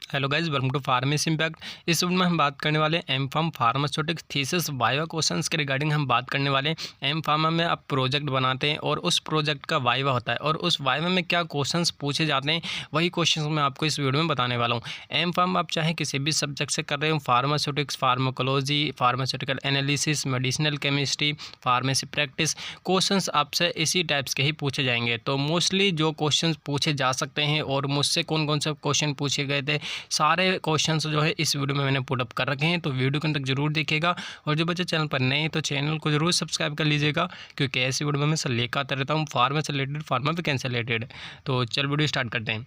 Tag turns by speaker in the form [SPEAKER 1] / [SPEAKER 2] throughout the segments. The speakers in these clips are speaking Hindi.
[SPEAKER 1] Hello guys, welcome to pharmacy impact. इस वीडियो में हम बात करने वाले हैं M pharm pharmaceutics thesis viva questions के रिगार्डिंग हम बात करने वाले हैं। एम फार्मा में आप प्रोजेक्ट बनाते हैं और उस प्रोजेक्ट का वाइवा होता है और उस वाइवा में क्या क्वेश्चंस पूछे जाते हैं वही क्वेश्चंस मैं आपको इस वीडियो में बताने वाला हूँ। एम फार्म आप चाहे किसी भी सब्जेक्ट से कर रहे हो, pharmaceutics, pharmacology, pharmaceutical analysis, medicinal chemistry, pharmacy practice, questions आपसे इसी टाइप्स के ही पूछे जाएंगे। तो मोस्टली जो क्वेश्चंस पूछे जा सकते हैं और मुझसे कौन कौन से क्वेश्चन पूछे गए थे, सारे क्वेश्चंस जो है इस वीडियो में मैंने पुट अप कर रखे हैं। तो वीडियो के अंदर जरूर देखिएगा और जो बच्चे चैनल पर नए हैं तो चैनल को जरूर सब्सक्राइब कर लीजिएगा, क्योंकि ऐसी वीडियो में मैं लेकर आता रहता हूँ फार्मा से रिलेटेड, फार्मा वैकेंसी से रिलेटेड। तो चल वीडियो स्टार्ट करते हैं।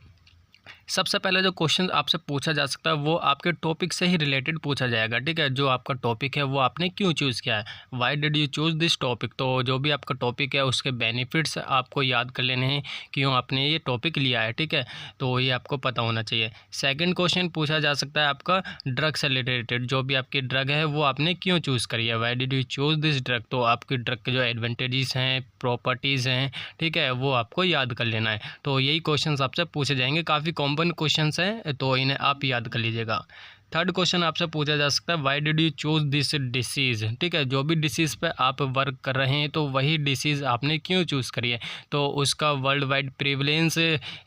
[SPEAKER 1] सबसे पहले जो क्वेश्चन आपसे पूछा जा सकता है वो आपके टॉपिक से ही रिलेटेड पूछा जाएगा। ठीक है, जो आपका टॉपिक है वो आपने क्यों चूज़ किया है, why did you choose this topic. तो जो भी आपका टॉपिक है उसके बेनिफिट्स आपको याद कर लेने हैं, क्यों आपने ये टॉपिक लिया है। ठीक है, तो ये आपको पता होना चाहिए। सेकंड क्वेश्चन पूछा जा सकता है आपका ड्रग से रिलेटेड, जो भी आपकी ड्रग है वो आपने क्यों चूज़ करी है, why did you choose this drug. तो आपकी ड्रग के जो एडवांटेजेस हैं, प्रॉपर्टीज़ हैं, ठीक है, वो आपको याद कर लेना है। तो यही क्वेश्चन आपसे पूछे जाएंगे, काफ़ी कॉमन क्वेश्चन हैं, तो इन्हें आप याद कर लीजिएगा। थर्ड क्वेश्चन आपसे पूछा जा सकता है, why did you choose this disease. ठीक है, जो भी डिसीज़ पे आप वर्क कर रहे हैं तो वही डिसीज़ आपने क्यों चूज़ करी है। तो उसका वर्ल्ड वाइड प्रीवलेंस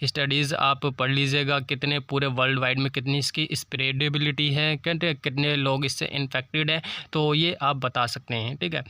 [SPEAKER 1] स्टडीज़ आप पढ़ लीजिएगा, कितने पूरे वर्ल्ड वाइड में कितनी इसकी स्प्रेडेबिलिटी है, कितने लोग इससे इन्फेक्टेड हैं, तो ये आप बता सकते हैं। ठीक है,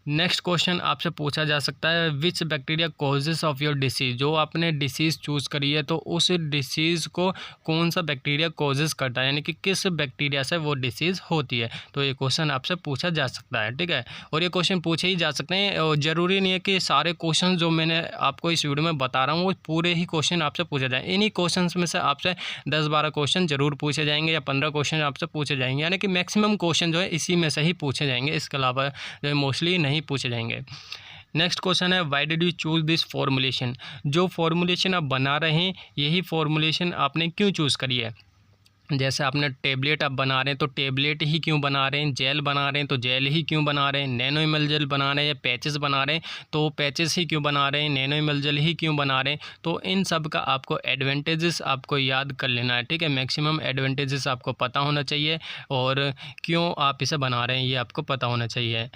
[SPEAKER 1] नेक्स्ट क्वेश्चन आपसे पूछा जा सकता है, विच bacteria causes of your disease. जो आपने डिसीज़ चूज़ करी है तो उस डिसीज़ को कौन सा बैक्टीरिया कॉजेस करता है, यानी कि किस बैक्टीरिया से वो डिसीज़ होती है। तो ये क्वेश्चन आपसे पूछा जा सकता है। ठीक है, और ये क्वेश्चन पूछे ही जा सकते हैं, और ज़रूरी नहीं है कि सारे क्वेश्चन जो मैंने आपको इस वीडियो में बता रहा हूँ वो पूरे ही क्वेश्चन आपसे पूछे जाए। इन्हीं क्वेश्चन में से आपसे 10-12 क्वेश्चन जरूर पूछे जाएंगे या 15 क्वेश्चन आपसे पूछे जाएंगे, यानी कि मैक्सिमम क्वेश्चन जो है इसी में से ही पूछे जाएंगे, इसके अलावा जो है मोस्टली नहीं पूछे जाएंगे। नेक्स्ट क्वेश्चन है, why did you choose this formulation. जो फॉर्मुलेशन आप बना रहे हैं यही फॉर्मुलेशन आपने क्यों चूज़ करी है। जैसे आपने टेबलेट आप बना रहे हैं तो टेबलेट ही क्यों बना रहे हैं, जेल बना रहे हैं तो जेल ही क्यों बना रहे हैं, नैनो इमल जेल बना रहे हैं या पैचेस बना रहे हैं तो पैचेस ही क्यों बना रहे हैं, नैनो इमल जेल ही क्यों बना रहे हैं। तो इन सब का आपको एडवांटेजेस आपको याद कर लेना है। ठीक है, मैक्सिमम एडवांटेजेस आपको पता होना चाहिए और क्यों आप इसे बना रहे हैं ये आपको पता होना चाहिए।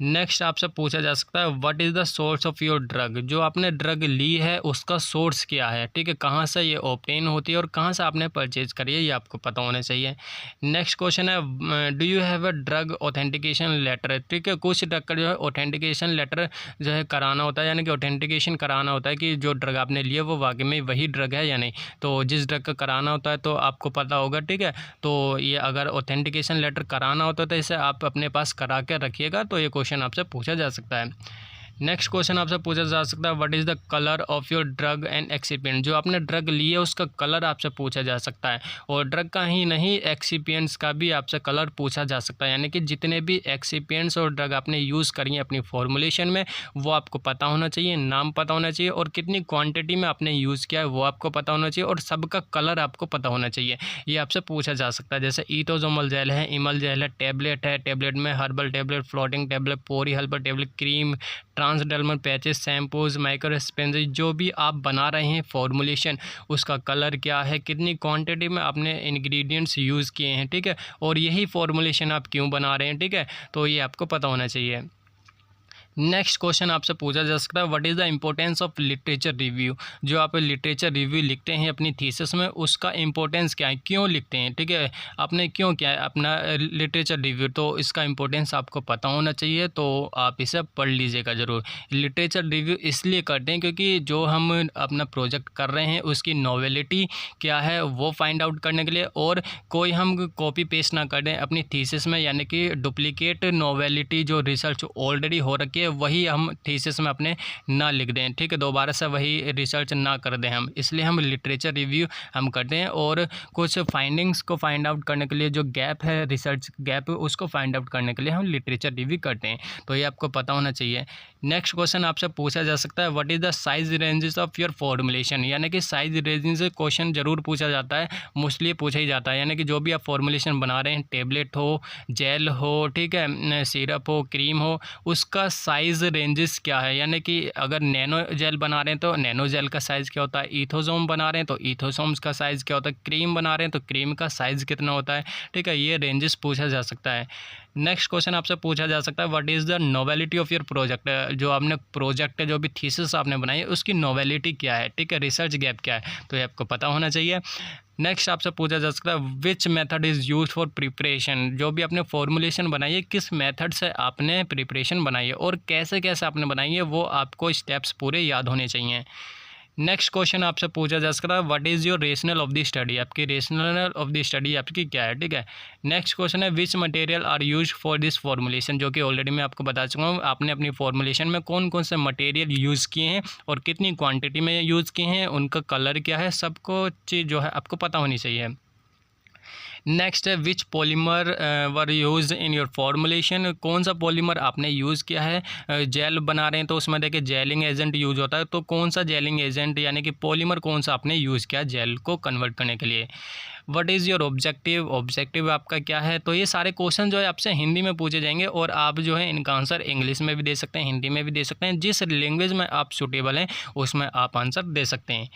[SPEAKER 1] नेक्स्ट आपसे पूछा जा सकता है, what is the source of your drug. जो आपने ड्रग ली है उसका सोर्स क्या है। ठीक है, कहाँ से ये ऑब्टेन होती है और कहाँ से आपने परचेज करी है ये आपको पता होना चाहिए। नेक्स्ट क्वेश्चन है, do you have a drug authentication letter. ठीक है, कुछ ड्रग का जो है ऑथेंटिकेशन लेटर जो है कराना होता है, यानी कि ऑथेंटिकेशन कराना होता है कि जो ड्रग आपने लिया वो वाकई में वही ड्रग है या नहीं। तो जिस ड्रग का कराना होता है तो आपको पता होगा। ठीक है, तो ये अगर ऑथेंटिकेशन लेटर कराना होता है तो इसे आप अपने पास करा के रखिएगा, तो ये क्वेश्चन आपसे पूछा जा सकता है। नेक्स्ट क्वेश्चन आपसे पूछा जा सकता है, what is the colour of your drug and excipient. जो आपने ड्रग ली है उसका कलर आपसे पूछा जा सकता है, और ड्रग का ही नहीं एक्सिपिएंट्स का भी आपसे कलर पूछा जा सकता है, यानी कि जितने भी एक्सिपिएंट्स और ड्रग आपने यूज़ करी है अपनी फॉर्मुलेशन में वो आपको पता होना चाहिए, नाम पता होना चाहिए और कितनी क्वान्टिटी में आपने यूज़ किया है वो आपको पता होना चाहिए, और सबका कलर आपको पता होना चाहिए। ये आपसे पूछा जा सकता है। जैसे ईटोजोमल जेल है, इमल जेल है, टेबलेट में हर्बल टेबलेट, फ्लोटिंग टेबलेट, पोरी herbal tablet, cream, transdermal patches, shampoos, micro sponges, जो भी आप बना रहे हैं फॉर्मुलेशन उसका कलर क्या है, कितनी क्वांटिटी में आपने इंग्रेडिएंट्स यूज़ किए हैं। ठीक है, और यही फॉर्मुलेशन आप क्यों बना रहे हैं। ठीक है, तो ये आपको पता होना चाहिए। नेक्स्ट क्वेश्चन आपसे पूछा जा सकता है, what is the importance of literature review. जो आप लिटरेचर रिव्यू लिखते हैं अपनी थीसिस में उसका इम्पोर्टेंस क्या है, क्यों लिखते हैं। ठीक है, आपने क्यों किया है अपना लिटरेचर रिव्यू, तो इसका इम्पोर्टेंस आपको पता होना चाहिए, तो आप इसे पढ़ लीजिएगा ज़रूर। लिटरेचर रिव्यू इसलिए करते हैं क्योंकि जो हम अपना प्रोजेक्ट कर रहे हैं उसकी नॉवेलिटी क्या है वो फाइंड आउट करने के लिए, और कोई हम कॉपी पेस्ट ना कर दें अपनी थीसिस में, यानी कि डुप्लीकेट नॉवेलिटी जो रिसर्च ऑलरेडी हो रखी है वही हम थीसिस में अपने ना लिख दें। ठीक है, दोबारा से वही रिसर्च ना कर दें हम, इसलिए हम लिटरेचर रिव्यू हम करते हैं, और कुछ फाइंडिंग्स को फाइंड आउट करने के लिए जो गैप है, रिसर्च गैप, उसको फाइंड आउट करने के लिए हम लिटरेचर रिव्यू करते हैं, तो ये आपको पता होना चाहिए। नेक्स्ट क्वेश्चन आपसे पूछा जा सकता है, what is the size ranges of your formulation. यानी कि साइज रेंजेस क्वेश्चन जरूर पूछा जाता है, मोस्टली पूछा ही जाता है, यानी कि जो भी आप फॉर्मुलेशन बना रहे हैं, टेबलेट हो, जेल हो, ठीक है, सिरप हो, क्रीम हो, उसका साइज़ रेंजेस क्या है, यानी कि अगर नैनो जेल बना रहे हैं तो नैनो जेल का साइज़ क्या होता है, ईथोसोम बना रहे हैं तो ईथोसोम्स का साइज़ क्या होता है, क्रीम बना रहे हैं तो क्रीम का साइज़ कितना होता है, ठीक है। ये रेंजेस पूछा जा सकता है। नेक्स्ट क्वेश्चन आपसे पूछा जा सकता है, what is the novelty of your project, जो आपने प्रोजेक्ट जो भी थीसिस आपने बनाई है उसकी नोवेलिटी क्या है, ठीक है, रिसर्च गैप क्या है, तो ये आपको पता होना चाहिए। नेक्स्ट आपसे पूछा जा सकता है, which method is use for preparation, जो भी आपने फॉर्मुलेशन बनाई है किस मेथड से आपने प्रिपरेशन बनाई है और कैसे कैसे आपने बनाई है, वो आपको स्टेप्स पूरे याद होने चाहिए। नेक्स्ट क्वेश्चन आपसे पूछा जा सकता है, what is your rational of the study, आपकी रेशनल ऑफ द स्टडी आपकी क्या है, ठीक है। नेक्स्ट क्वेश्चन है, which material are use for this formulation, जो कि ऑलरेडी मैं आपको बता चुका हूँ, आपने अपनी फॉर्मुलेशन में कौन कौन से मटेरियल यूज़ किए हैं और कितनी क्वांटिटी में यूज़ किए हैं, उनका कलर क्या है, सबको चीज़ जो है आपको पता होनी चाहिए। नेक्स्ट है, which polymer were use in your formulation, कौन सा पॉलीमर आपने यूज़ किया है। जेल बना रहे हैं तो उसमें देखिए जेलिंग एजेंट यूज होता है, तो कौन सा जेलिंग एजेंट यानी कि पॉलीमर कौन सा आपने यूज़ किया जेल को कन्वर्ट करने के लिए। What is your objective, objective आपका क्या है। तो ये सारे क्वेश्चन जो है आपसे हिंदी में पूछे जाएंगे और आप जो है इनका आंसर इंग्लिश में भी दे सकते हैं, हिंदी में भी दे सकते हैं, जिस लैंग्वेज में आप सूटेबल हैं उसमें आप आंसर दे सकते हैं।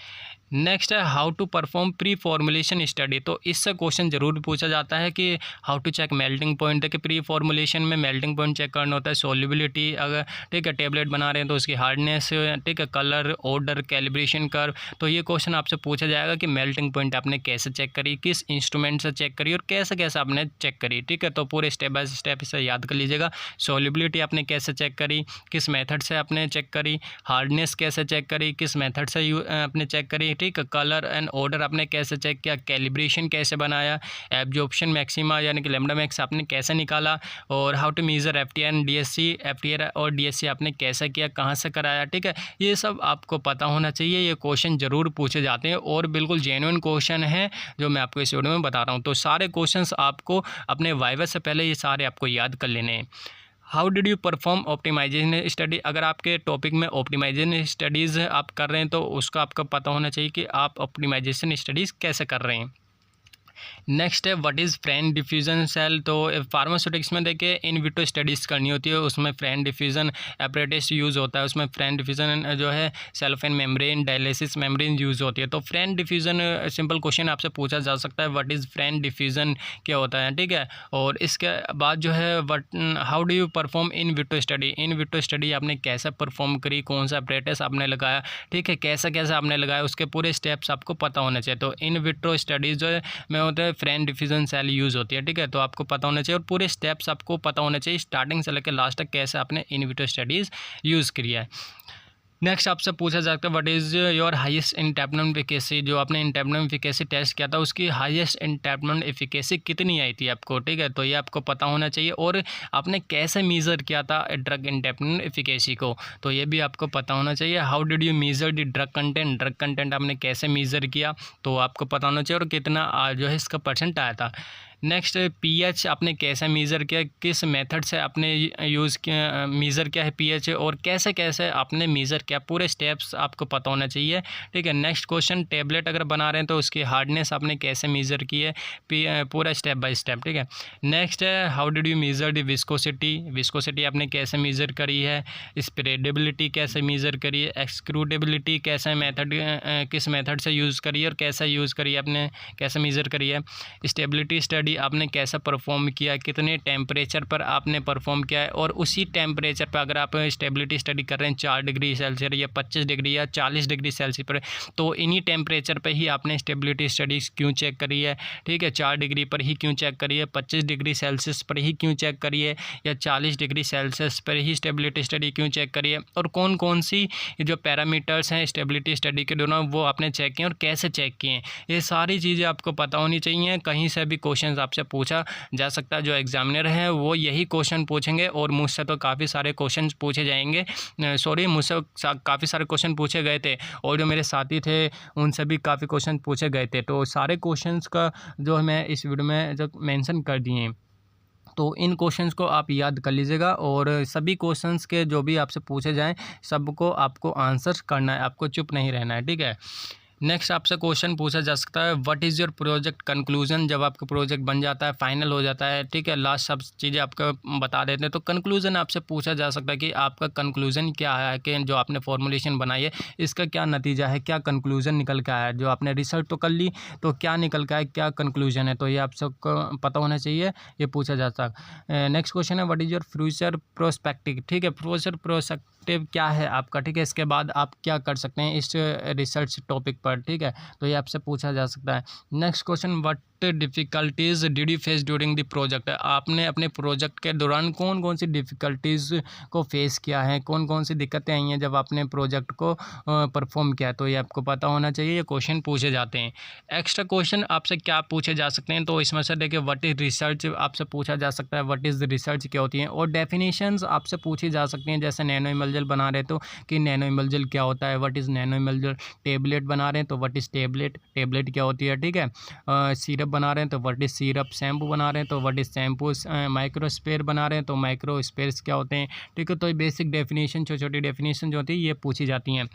[SPEAKER 1] नेक्स्ट है, how to perform pre formulation study, तो इससे क्वेश्चन जरूर पूछा जाता है कि how to check melting point, देखिए प्री फॉर्मुलेशन में मेल्टिंग पॉइंट चेक करना होता है, सॉल्युबिलिटी, अगर ठीक है टेबलेट बना रहे हैं तो उसकी हार्डनेस, ठीक है, कलर, ऑर्डर, कैलिब्रेशन कर्व, तो ये क्वेश्चन आपसे पूछा जाएगा कि मेल्टिंग पॉइंट आपने कैसे चेक करी, किस इंस्ट्रूमेंट से चेक करी और कैसे कैसे आपने चेक करी, ठीक है। तो पूरे स्टेप बाय स्टेप इसे याद कर लीजिएगा। सॉल्युबिलिटी आपने कैसे चेक करी, किस मेथड से आपने चेक करी, हार्डनेस कैसे चेक करी, किस मेथड से आपने चेक करी, ठीक है, कलर एंड ऑर्डर आपने कैसे चेक किया, कैलिब्रेशन कैसे बनाया, एब्जॉर्प्शन मैक्सिमा यानी कि लैम्डा मैक्स आपने कैसे निकाला, और how to measure FTR DSC, FTR और डीएससी आपने कैसे किया, कहाँ से कराया, ठीक है। ये सब आपको पता होना चाहिए, ये क्वेश्चन ज़रूर पूछे जाते हैं और बिल्कुल जेन्युइन क्वेश्चन है जो मैं आपको इस वीडियो में बता रहा हूँ। तो सारे क्वेश्चंस आपको अपने वाइवा से पहले ये सारे आपको याद कर लेने हैं। How did you perform optimisation study, अगर आपके टॉपिक में ऑप्टिमाइजेशन स्टडीज़ आप कर रहे हैं तो उसका आपको पता होना चाहिए कि आप ऑप्टिमाइजेशन स्टडीज़ कैसे कर रहे हैं। नेक्स्ट है, what is Franz diffusion cell, तो फार्मास्यूटिक्स में देखिए इन विट्रो स्टडीज़ करनी होती है, उसमें फ्रेंड डिफ्यूज़न एपरेटिस यूज़ होता है, उसमें फ्रेंड डिफ्यूज़न जो है cellophane membrane, dialysis membrane use होती है। तो फ्रेंड डिफ्यूज़न सिंपल क्वेश्चन आपसे पूछा जा सकता है, व्हाट इज़ फ्रेंड डिफ्यूज़न क्या होता है, ठीक है। और इसके बाद जो है how do you perform in vitro study, in vitro study आपने कैसे परफॉर्म करी, कौन सा एपरेटिस आपने लगाया, ठीक है, कैसे कैसे आपने लगाया, उसके पूरे स्टेप्स आपको पता होने चाहिए। तो इन विट्रो स्टडीज़ जो है में होता है फ्रेंड डिफ्यूजन सेल यूज़ होती है, ठीक है। तो आपको पता होना चाहिए और पूरे स्टेप्स आपको पता होने चाहिए स्टार्टिंग से लेकर लास्ट तक कैसे आपने इन विट्रो स्टडीज़ यूज़ करी है। नेक्स्ट आपसे पूछा जाता है, what is your highest internal efficacy, जो आपने इंटरनल एफिकेसी टेस्ट किया था उसकी हाईएस्ट इंटरनल एफिकेसी कितनी आई थी आपको, ठीक है। तो ये आपको पता होना चाहिए और आपने कैसे मेज़र किया था ड्रग इंटरनल एफिकेसी को, तो ये भी आपको पता होना चाहिए। How did you measure the drug content आपने कैसे मेज़र किया, तो आपको पता होना चाहिए और कितना जो है इसका परसेंट आया था। नेक्स्ट पीएच आपने कैसे मेज़र किया, किस मेथड से आपने यूज़ किया, मेज़र किया है पीएच और कैसे कैसे आपने मेज़र किया, पूरे स्टेप्स आपको पता होना चाहिए, ठीक है। नेक्स्ट क्वेश्चन, टेबलेट अगर बना रहे हैं तो उसकी हार्डनेस आपने कैसे मेज़र की है, पूरा स्टेप बाय स्टेप, ठीक है। नेक्स्ट है, how did you measure the viscosity, viscosity आपने कैसे मेज़र करी है, स्प्रेडेबिलिटी कैसे मेज़र करी है, एक्सक्रूडेबिलिटी कैसे मेथड किस मेथड से यूज़ करी है और कैसे यूज़ करी है आपने, कैसे मेज़र करी है। स्टेबिलिटी स्टडी आपने कैसा परफॉर्म किया, कितने टेम्परेचर पर आपने परफॉर्म किया है और उसी टेम्परेचर पर अगर आप स्टेबिलिटी स्टडी कर रहे हैं 4 डिग्री सेल्सियस या 25 डिग्री या 40 डिग्री सेल्सियस पर, तो इन्हीं टेम्परेचर पर ही आपने स्टेबिलिटी स्टडीज़ क्यों चेक करी है, ठीक है। 4 डिग्री पर ही क्यों चेक करी है, 25 डिग्री सेल्सियस पर ही क्यों चेक करी है या 40 डिग्री सेल्सियस पर ही स्टेबिलिटी स्टडी क्यों चेक करी है, और कौन कौन सी जो पैरामीटर्स हैं स्टेबिलिटी स्टडी के दोनों वो आपने चेक किए और कैसे चेक किए, ये सारी चीज़ें आपको पता होनी चाहिए। कहीं से भी क्वेश्चन आपसे पूछा जा सकता है, जो एग्जामिनर हैं वो यही क्वेश्चन पूछेंगे और मुझसे तो काफ़ी सारे क्वेश्चन पूछे जाएंगे, सॉरी मुझसे काफ़ी सारे क्वेश्चन पूछे गए थे और जो मेरे साथी थे उनसे भी काफ़ी क्वेश्चन पूछे गए थे, तो सारे क्वेश्चंस का जो मैं इस वीडियो में जो मेंशन कर दिए हैं, तो इन क्वेश्चंस को आप याद कर लीजिएगा और सभी क्वेश्चंस के जो भी आपसे पूछे जाएं सबको आपको आंसर करना है, आपको चुप नहीं रहना है, ठीक है। नेक्स्ट आपसे क्वेश्चन पूछा जा सकता है, what is your project conclusion. जब आपका प्रोजेक्ट बन जाता है, फाइनल हो जाता है, ठीक है, लास्ट सब चीज़ें आपको बता देते हैं, तो कंक्लूजन आपसे पूछा जा सकता है कि आपका कंक्लूजन क्या है, कि जो आपने फॉर्मुलेशन बनाई है इसका क्या नतीजा है, क्या कंक्लूजन निकल के आया है। जो आपने रिसर्च तो कर ली, तो क्या निकल के आया, क्या कंक्लूजन है, तो ये आप सबको पता होना चाहिए, ये पूछा जाता है। नेक्स्ट क्वेश्चन है, what is your future prospective. ठीक है, फ्यूचर प्रोस्पेक्टिव क्या है आपका, ठीक है, इसके बाद आप क्या कर सकते हैं इस रिसर्च टॉपिक पर, ठीक है, तो ये आपसे पूछा जा सकता है। Next question, what difficulties did you face during the project. आपने अपने प्रोजेक्ट के दौरान कौन कौन सी डिफ़िकल्टीज़ को फेस किया है, कौन कौन सी दिक्कतें आई हैं जब आपने प्रोजेक्ट को परफॉर्म किया, तो ये आपको पता होना चाहिए, ये क्वेश्चन पूछे जाते हैं। एक्स्ट्रा क्वेश्चन आपसे क्या पूछे जा सकते हैं, तो इसमें से देखिए व्हाट इज़ रिसर्च आपसे पूछा जा सकता है, व्हाट इज़ रिसर्च क्या होती है, और डेफिनेशंस आपसे पूछी जा सकती हैं। जैसे नैनो इमल्जल बना रहे तो कि नैनो इमल्जल क्या होता है, व्हाट इज़ नैनो इमल्जल। टेबलेट बना रहे हैं तो व्हाट इज़ टेबलेट, टेबलेट क्या होती है, ठीक है। सिरप बना रहे हैं तो व्हाट इज़ सिरप। शैम्पू बना रहे हैं तो व्हाट इज़ शैम्पू। माइक्रोस्फेयर बना रहे हैं तो माइक्रोस्फेयर्स क्या होते हैं, ठीक है। तो ये बेसिक डेफिनेशन, छोटी छोटी डेफिनेशन जो होती है ये पूछी जाती हैं।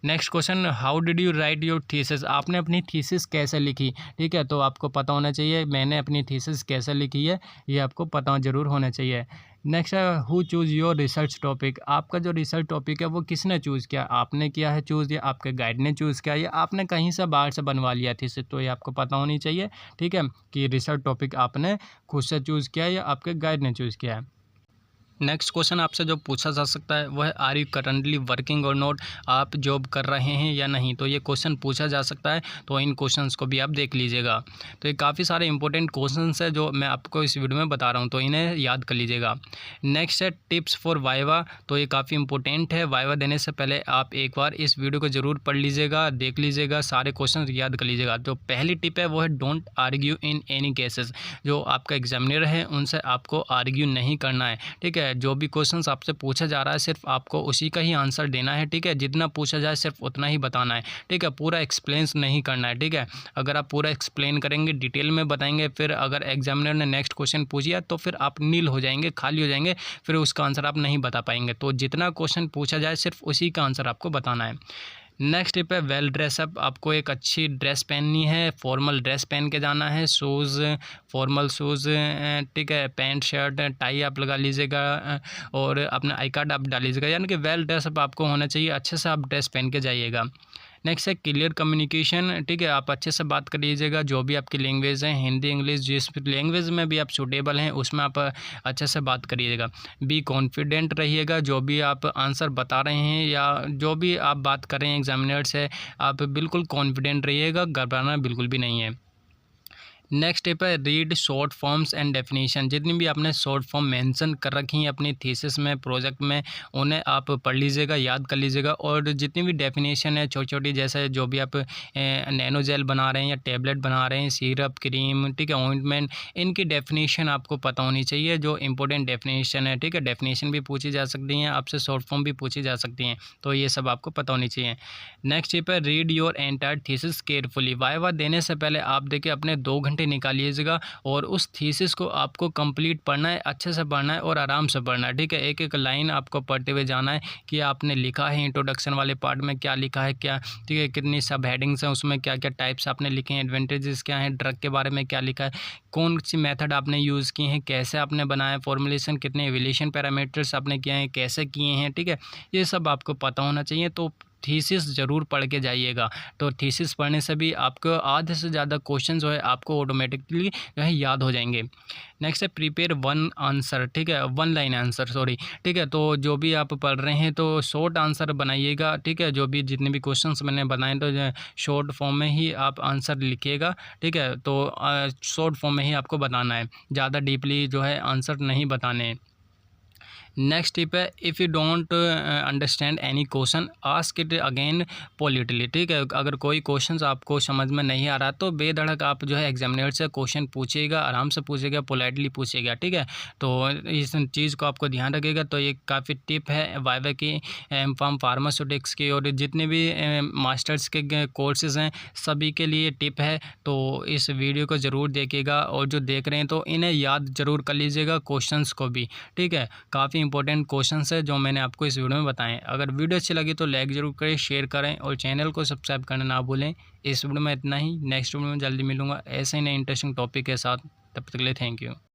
[SPEAKER 1] Next question, how did you right your thesis. आपने अपनी थीसिस कैसे लिखी, ठीक है, तो आपको पता होना चाहिए मैंने अपनी थीसिस कैसे लिखी है, ये आपको पता ज़रूर होना चाहिए। नेक्स्ट है, who choose your research topic. आपका जो रिसर्च टॉपिक है वो किसने चूज़ किया, आपने किया है चूज़, या आपके गाइड ने चूज़ किया, या आपने कहीं से बाहर से बनवा लिया थी। तो ये आपको पता होनी चाहिए, ठीक है, कि रिसर्च टॉपिक आपने खुद से चूज़ किया है या आपके गाइड ने चूज़ किया है। नेक्स्ट क्वेश्चन आपसे जो पूछा जा सकता है वो है, आर यू करंटली वर्किंग और नॉट। आप जॉब कर रहे हैं या नहीं, तो ये क्वेश्चन पूछा जा सकता है, तो इन क्वेश्चंस को भी आप देख लीजिएगा। तो ये काफ़ी सारे इंपॉर्टेंट क्वेश्चंस है जो मैं आपको इस वीडियो में बता रहा हूँ, तो इन्हें याद कर लीजिएगा। नेक्स्ट है, टिप्स फॉर वाइवा। तो ये काफ़ी इंपॉर्टेंट है, वाइवा देने से पहले आप एक बार इस वीडियो को ज़रूर पढ़ लीजिएगा, देख लीजिएगा, सारे क्वेश्चन याद कर लीजिएगा। तो पहली टिप है वो है, don't argue in any cases. जो आपका एग्जामिनर है उनसे आपको आर्ग्यू नहीं करना है, ठीक है। जो भी क्वेश्चन आपसे पूछा जा रहा है सिर्फ आपको उसी का ही आंसर देना है, ठीक है। जितना पूछा जाए सिर्फ उतना ही बताना है, ठीक है, पूरा एक्सप्लेन नहीं करना है, ठीक है। अगर आप पूरा एक्सप्लेन करेंगे, डिटेल में बताएंगे, फिर अगर एग्जामिनर ने नेक्स्ट क्वेश्चन पूछ लिया तो फिर आप नील हो जाएंगे, खाली हो जाएंगे, फिर उसका आंसर आप नहीं बता पाएंगे। तो जितना क्वेश्चन पूछा जाए सिर्फ उसी का आंसर आपको बताना है। नेक्स्ट टिप है, वेल ड्रेसअप। आपको एक अच्छी ड्रेस पहननी है, फॉर्मल ड्रेस पहन के जाना है, शूज़, फॉर्मल शूज़, ठीक है, पैंट शर्ट टाई आप लगा लीजिएगा, और अपना आई कार्ड आप डाल लीजिएगा, यानी कि वेल ड्रेसअप आपको होना चाहिए, अच्छे से आप ड्रेस पहन के जाइएगा। नेक्स्ट है, क्लियर कम्युनिकेशन, ठीक है, आप अच्छे से बात कर लीजिएगा, जो भी आपकी लैंग्वेज है, हिंदी, इंग्लिश, जिस लैंग्वेज में भी आप सूटेबल हैं उसमें आप अच्छे से बात करिएगा। बी कॉन्फिडेंट रहिएगा, जो भी आप आंसर बता रहे हैं या जो भी आप बात कर रहे हैं एग्जामिनर से, आप बिल्कुल कॉन्फिडेंट रहिएगा, घबराना बिल्कुल भी नहीं है। नेक्स्ट टिप है, read short forms and definition. जितनी भी आपने शॉर्ट फॉर्म मेंशन कर रखी हैं अपनी थीसिस में, प्रोजेक्ट में, उन्हें आप पढ़ लीजिएगा, याद कर लीजिएगा, और जितनी भी डेफिनेशन है छोटी छोटी, जैसे जो भी आप नैनो जेल बना रहे हैं या टैबलेट बना रहे हैं, सिरप, क्रीम, ठीक है, ऑइंटमेंट, इनकी डेफिनेशन आपको पता होनी चाहिए, जो इंपॉर्टेंट डेफिनेशन है, ठीक है। डेफिनेशन भी पूछी जा सकती हैं आपसे, शॉर्ट फॉर्म भी पूछी जा सकती हैं, तो ये सब आपको पता होनी चाहिए। नेक्स्ट टिप है, read your entire thesis carefully. Viva देने से पहले आप देखिए अपने 2 घंटे निकालिएगा, और उस थीसिस को आपको कंप्लीट पढ़ना है, अच्छे से पढ़ना है और आराम से पढ़ना है, ठीक है। एक एक लाइन आपको पढ़ते हुए जाना है कि आपने लिखा है इंट्रोडक्शन वाले पार्ट में क्या लिखा है, क्या, ठीक है, कितनी सब हेडिंग्स हैं, उसमें क्या क्या टाइप्स आपने लिखे हैं, एडवांटेजेस क्या हैं, ड्रग के बारे में क्या लिखा है, कौन सी मेथड आपने यूज़ की हैं, कैसे आपने बनाया फॉर्मुलेशन, कितने एविलेशन पैरामीटर्स आपने किए हैं, कैसे किए हैं, ठीक है, ये सब आपको पता होना चाहिए। तो थीसिस ज़रूर पढ़ के जाइएगा। तो थीसिस पढ़ने से भी आपको आधे से ज़्यादा क्वेश्चन जो है आपको ऑटोमेटिकली जो है याद हो जाएंगे। नेक्स्ट है, प्रिपेयर वन आंसर, ठीक है, वन लाइन आंसर, सॉरी, ठीक है। तो जो भी आप पढ़ रहे हैं तो शॉर्ट आंसर बनाइएगा, ठीक है। जो भी जितने भी क्वेश्चंस मैंने बनाए तो शॉर्ट फॉर्म में ही आप आंसर लिखिएगा, ठीक है। तो शॉर्ट फॉर्म में ही आपको बताना है, ज़्यादा डीपली जो है आंसर नहीं बताने हैं। नेक्स्ट टिप है, if you don't understand any question ask it again politely, ठीक है। अगर कोई क्वेश्चन आपको समझ में नहीं आ रहा तो बेधड़क आप जो है एग्जामिनर से क्वेश्चन पूछिएगा, आराम से पूछिएगा, पोलाइटली पूछिएगा, ठीक है। तो इस चीज़ को आपको ध्यान रखिएगा। तो ये काफ़ी टिप है वाइवा की, एम.फार्म फार्मास्यूटिक्स की, और जितने भी मास्टर्स के कोर्सेज़ हैं सभी के लिए टिप है। तो इस वीडियो को ज़रूर देखिएगा, और जो देख रहे हैं तो इन्हें याद ज़रूर कर लीजिएगा, क्वेश्चंस को भी, ठीक है। काफ़ी इंपॉर्टेंट क्वेश्चन है जो मैंने आपको इस वीडियो में बताएं। अगर वीडियो अच्छी लगी तो लाइक ज़रूर करें, शेयर करें और चैनल को सब्सक्राइब करना ना भूलें। इस वीडियो में इतना ही, नेक्स्ट वीडियो में जल्दी मिलूंगा ऐसे ही नए इंटरेस्टिंग टॉपिक के साथ। तब तक के लिए थैंक यू।